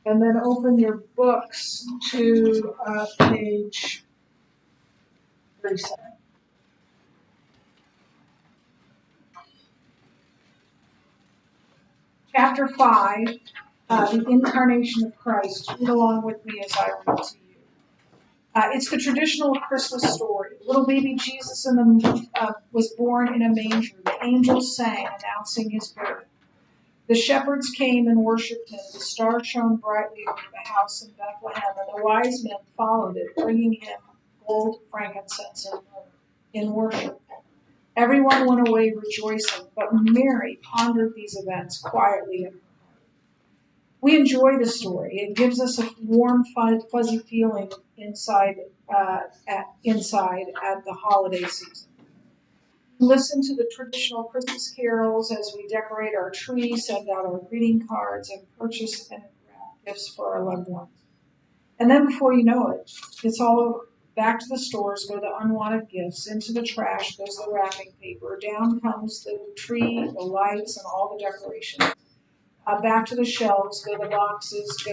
And then open your books to page 37. Chapter 5, the incarnation of Christ. Read along with me as I read to you. It's the traditional Christmas story. Little baby Jesus was born in a manger. The angels sang, announcing his birth. The shepherds came and worshipped him. The star shone brightly over the house in Bethlehem, and the wise men followed it, bringing him gold, frankincense, and myrrh in worship. Everyone went away rejoicing, but Mary pondered these events quietly in her heart. We enjoy the story. It gives us a warm, fuzzy feeling inside at the holiday season. Listen to the traditional Christmas carols as we decorate our tree, send out our greeting cards, and purchase and wrap gifts for our loved ones. And then before you know it, it's all over. Back to the stores go the unwanted gifts. Into the trash goes the wrapping paper. Down comes the tree, the lights, and all the decorations. Back to the shelves go the boxes,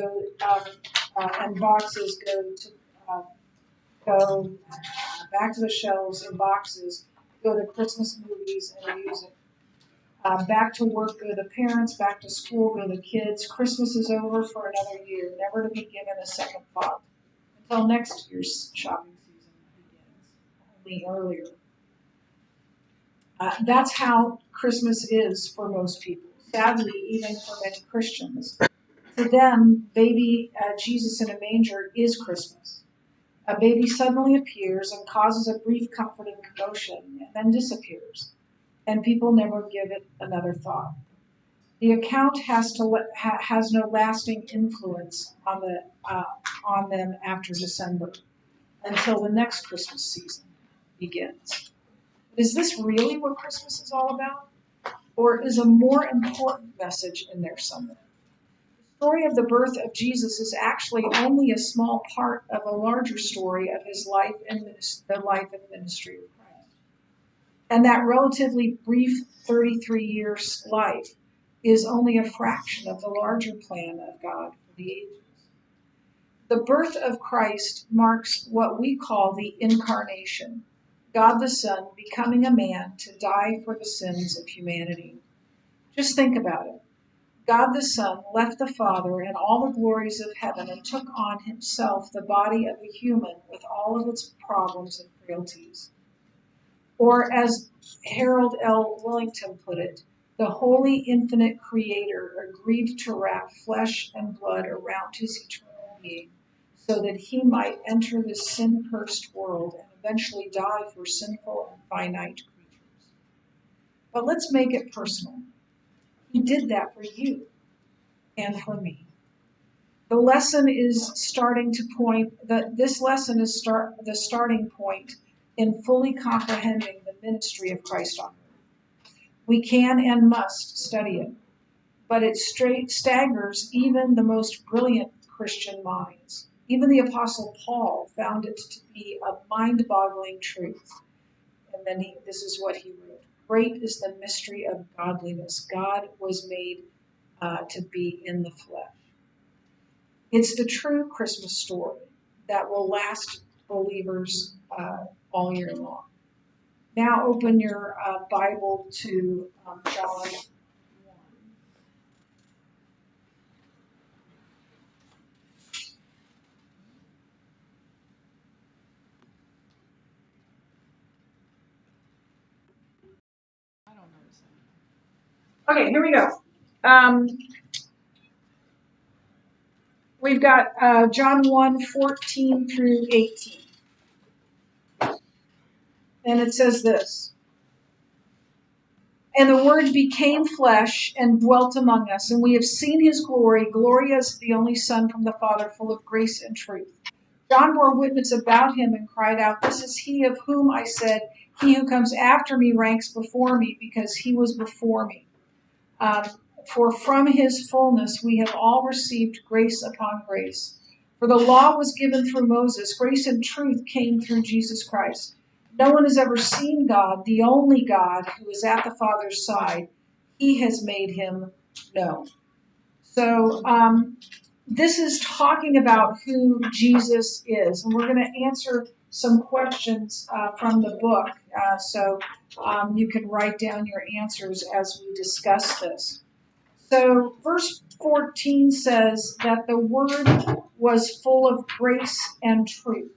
and boxes go back to the shelves and boxes go the Christmas movies and music. Back to work go the parents, back to school go the kids. Christmas is over for another year, never to be given a second thought until next year's shopping season begins, only earlier. That's how Christmas is for most people. Sadly, even for many Christians. To them, baby Jesus in a manger is Christmas. A baby suddenly appears and causes a brief comforting commotion and then disappears, and people never give it another thought. The account has no lasting influence on them after December until the next Christmas season begins. Is this really what Christmas is all about? Or is a more important message in there somewhere? The story of the birth of Jesus is actually only a small part of a larger story of his life and the life and ministry of Christ. And that relatively brief 33 years life is only a fraction of the larger plan of God for the ages. The birth of Christ marks what we call the incarnation, God the Son becoming a man to die for the sins of humanity. Just think about it. God the Son left the Father and all the glories of heaven and took on himself the body of a human with all of its problems and frailties. Or as Harold L. Willington put it, the holy infinite creator agreed to wrap flesh and blood around his eternal being so that he might enter this sin-cursed world and eventually die for sinful and finite creatures. But let's make it personal. He did that for you and for me. The lesson is starting to point that this lesson is the starting point in fully comprehending the ministry of Christ on earth. We can and must study it, but it staggers even the most brilliant Christian minds. Even the Apostle Paul found it to be a mind-boggling truth. And then this is what he wrote. Great is the mystery of godliness. God was made to be in the flesh. It's the true Christmas story that will last believers all year long. Now open your Bible to John 1. Okay, here we go. We've got John 1:14 through 18. And it says this. And the Word became flesh and dwelt among us, and we have seen his glory, glory as the only Son from the Father, full of grace and truth. John bore witness about him and cried out, "This is he of whom I said, he who comes after me ranks before me, because he was before me." For from his fullness we have all received grace upon grace. For the law was given through Moses, grace and truth came through Jesus Christ. No one has ever seen God, the only God who is at the Father's side. He has made him known. So this is talking about who Jesus is. And we're going to answer some questions from the book. So you can write down your answers as we discuss this. So verse 14 says that the Word was full of grace and truth.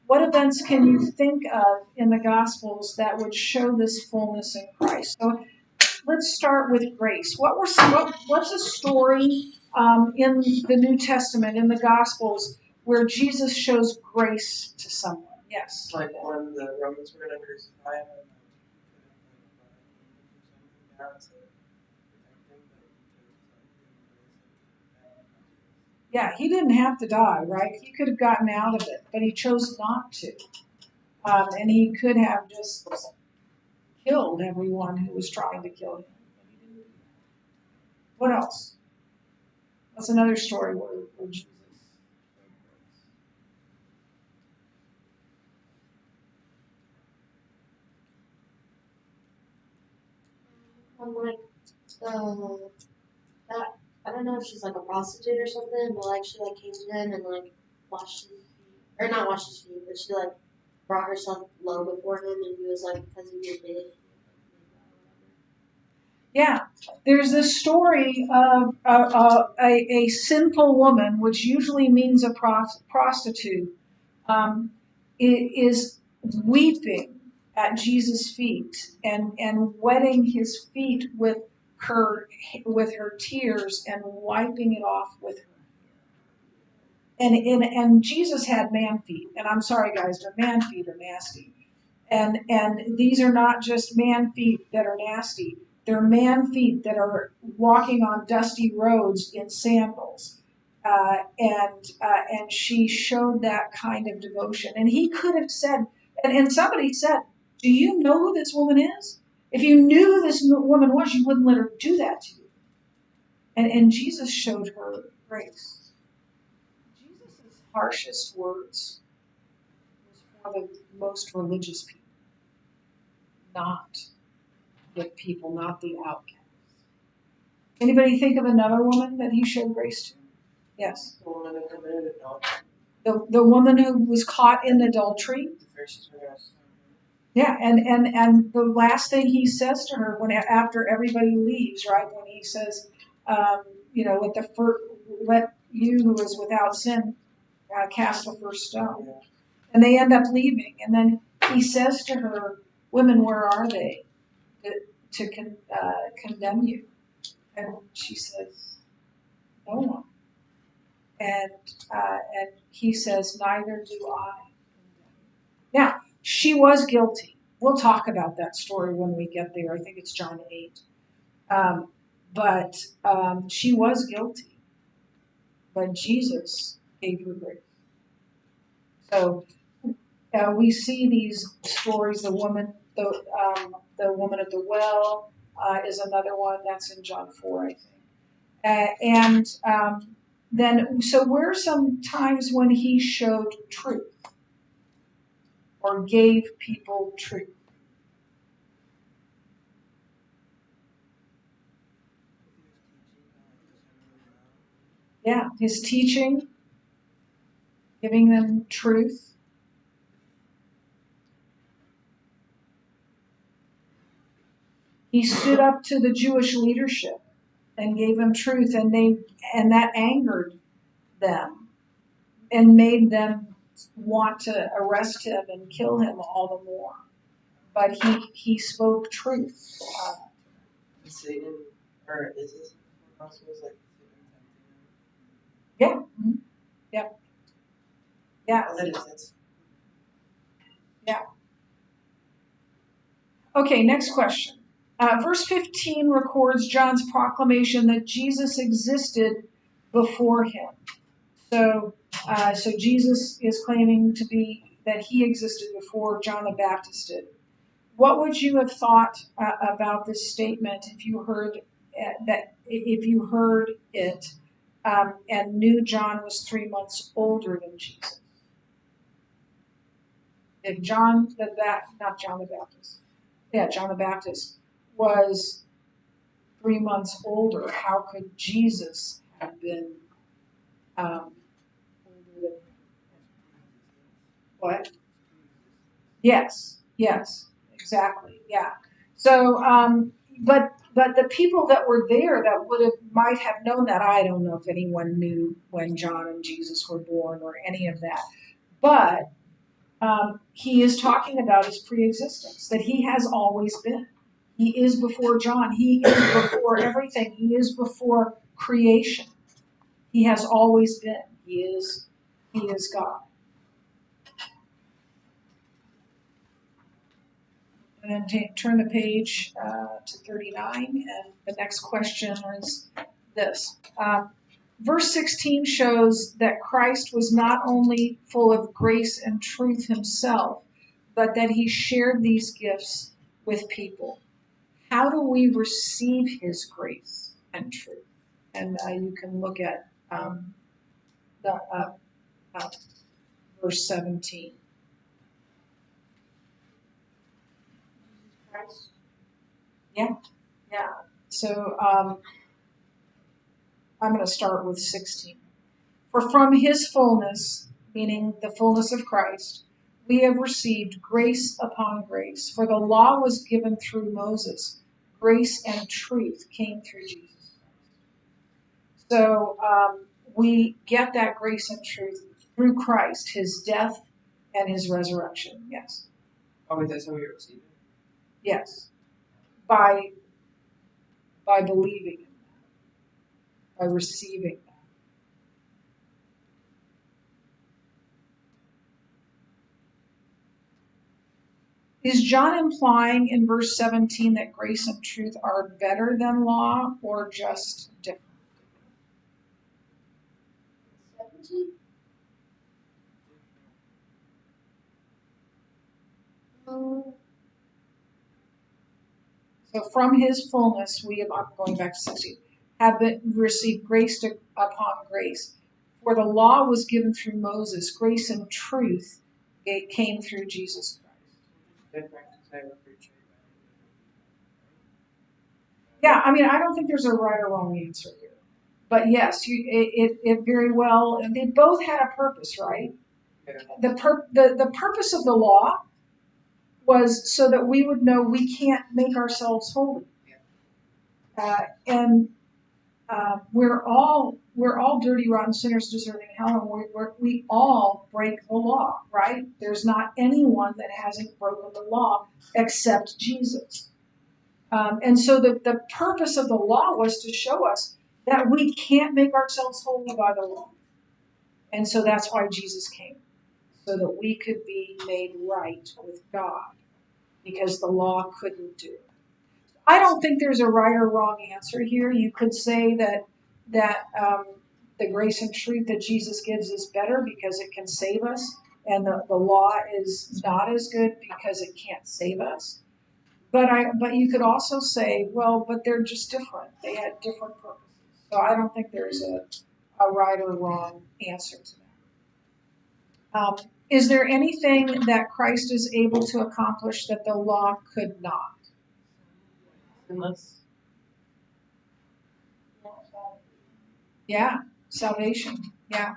What events can you think of in the Gospels that would show this fullness in Christ? So let's start with grace. What's a story in the New Testament, in the Gospels, where Jesus shows grace to someone? Yes. Like when the Romans were going to crucify him and down to protect him, but Yeah, he didn't have to die, right? He could have gotten out of it, but he chose not to. And he could have just killed everyone who was trying to kill him. What else? What's another story where Jesus? Like that, I don't know if she's like a prostitute or something, but like she like came to him and like washed his feet, or not washed his feet, but she like brought herself low before him, and he was like, because he was big. Yeah, there's this story of a sinful woman, which usually means a prostitute, um, is weeping at Jesus' feet and wetting his feet with her tears and wiping it off with her. And Jesus had man feet, and I'm sorry guys, but man feet are nasty. And these are not just man feet that are nasty. They're man feet that are walking on dusty roads in sandals. And she showed that kind of devotion. And he could have said, and somebody said, do you know who this woman is? If you knew who this woman was, you wouldn't let her do that to you. And Jesus showed her grace. Jesus' harshest words was for the most religious people, not the people, not the outcasts. Anybody think of another woman that he showed grace to? Yes. the woman who committed adultery. The woman who was caught in adultery. The Pharisees were going to stone her. Yeah, and the last thing he says to her after everybody leaves, right? When he says, let you who is without sin cast the first stone. Yeah. And they end up leaving, and then he says to her, "Women, where are they to condemn you?" And she says, "No one." And he says, "Neither do I." Now, she was guilty. We'll talk about that story when we get there. I think it's John 8. But she was guilty. But Jesus gave her grace. So we see these stories. The woman at the well is another one. That's in John 4, I think. So where are some times when he showed truth or gave people truth? Yeah, his teaching, giving them truth. He stood up to the Jewish leadership and gave them truth, and that angered them and made them want to arrest him and kill him all the more. But he spoke truth. Satan, or is this also like Satan tempting him? Yeah. Mm-hmm. Yep. Yeah. Oh, that is. Yeah. Okay, next question. Verse 15 records John's proclamation that Jesus existed before him. So Jesus is claiming to be that he existed before John the Baptist did. What would you have thought about this statement if you heard it and knew John was 3 months older than Jesus? If John the Baptist was 3 months older, how could Jesus have been older than him. What? Yes, exactly, yeah. So, but the people that were there that might have known that, I don't know if anyone knew when John and Jesus were born or any of that. But he is talking about his pre-existence, that he has always been. He is before John. He is before everything. He is before creation. He has always been. He is God. And then turn the page to 39, and the next question is this. Verse 16 shows that Christ was not only full of grace and truth himself, but that he shared these gifts with people. How do we receive his grace and truth? And you can look at the verse 17. Christ. Yeah. So I'm going to start with 16. For from his fullness, meaning the fullness of Christ, we have received grace upon grace. For the law was given through Moses. Grace and truth came through Jesus. So we get that grace and truth through Christ, his death and his resurrection. Yes. Oh, wait, that's how we receive it? Yes. By believing in that, by receiving that. Is John implying in verse 17 that grace and truth are better than law or just different? 17? So from his fullness, we have, I'm going back to 16, have been received grace upon grace. For the law was given through Moses, grace and truth came through Jesus Christ. Good practice, I would preach. Yeah, I mean, I don't think there's a right or wrong answer here. But yes, it very well, and they both had a purpose, right? Yeah. The purpose of the law was so that we would know we can't make ourselves holy. And we're all dirty, rotten sinners deserving hell, and we all break the law, right? There's not anyone that hasn't broken the law except Jesus. And so the purpose of the law was to show us that we can't make ourselves holy by the law. And so that's why Jesus came, so that we could be made right with God, because the law couldn't do it. I don't think there's a right or wrong answer here. You could say that the grace and truth that Jesus gives is better because it can save us, and the law is not as good because it can't save us. But you could also say, well, but they're just different. They had different purposes. So I don't think there's a right or wrong answer to that. Is there anything that Christ is able to accomplish that the law could not? Unless. Yeah, salvation. Yeah.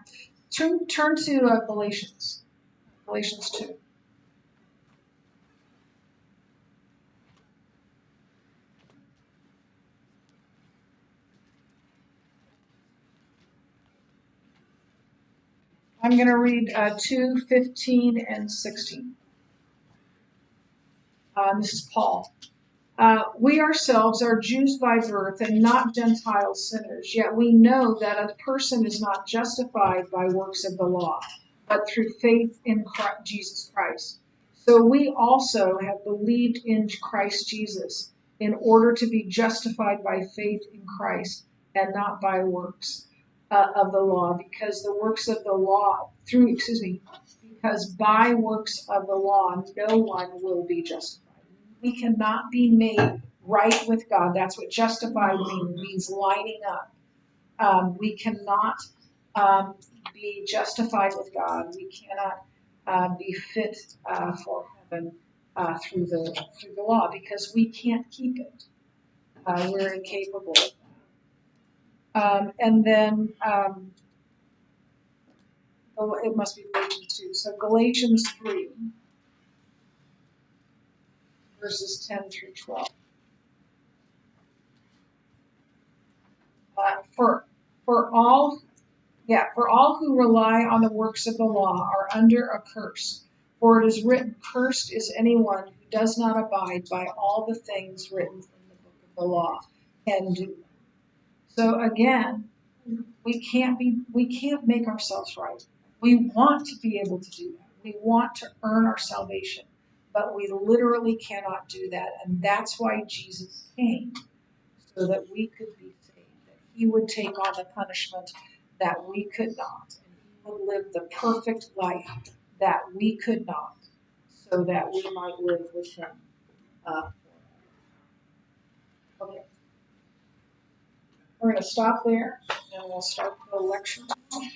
Turn to Galatians 2. I'm going to read 2:15 and 16. This is Paul. We ourselves are Jews by birth and not Gentile sinners, yet we know that a person is not justified by works of the law, but through faith in Jesus Christ. So we also have believed in Christ Jesus in order to be justified by faith in Christ and not by works of the law, because the works of the law, because by works of the law no one will be justified. We cannot be made right with God. That's what justified means lining up. We cannot be justified with God. We cannot be fit for heaven through the law because we can't keep it. We're incapable of that. And then Oh, it must be Galatians 2. So Galatians 3, verses 10 through 12. For all who rely on the works of the law are under a curse. For it is written, "Cursed is anyone who does not abide by all the things written in the book of the law and do them." So again, we can't make ourselves right. We want to be able to do that. We want to earn our salvation, but we literally cannot do that, and that's why Jesus came, so that we could be saved, that he would take on the punishment that we could not, and he would live the perfect life that we could not, so that we might live with him. Okay. We're going to stop there, and we'll start the lecture tomorrow.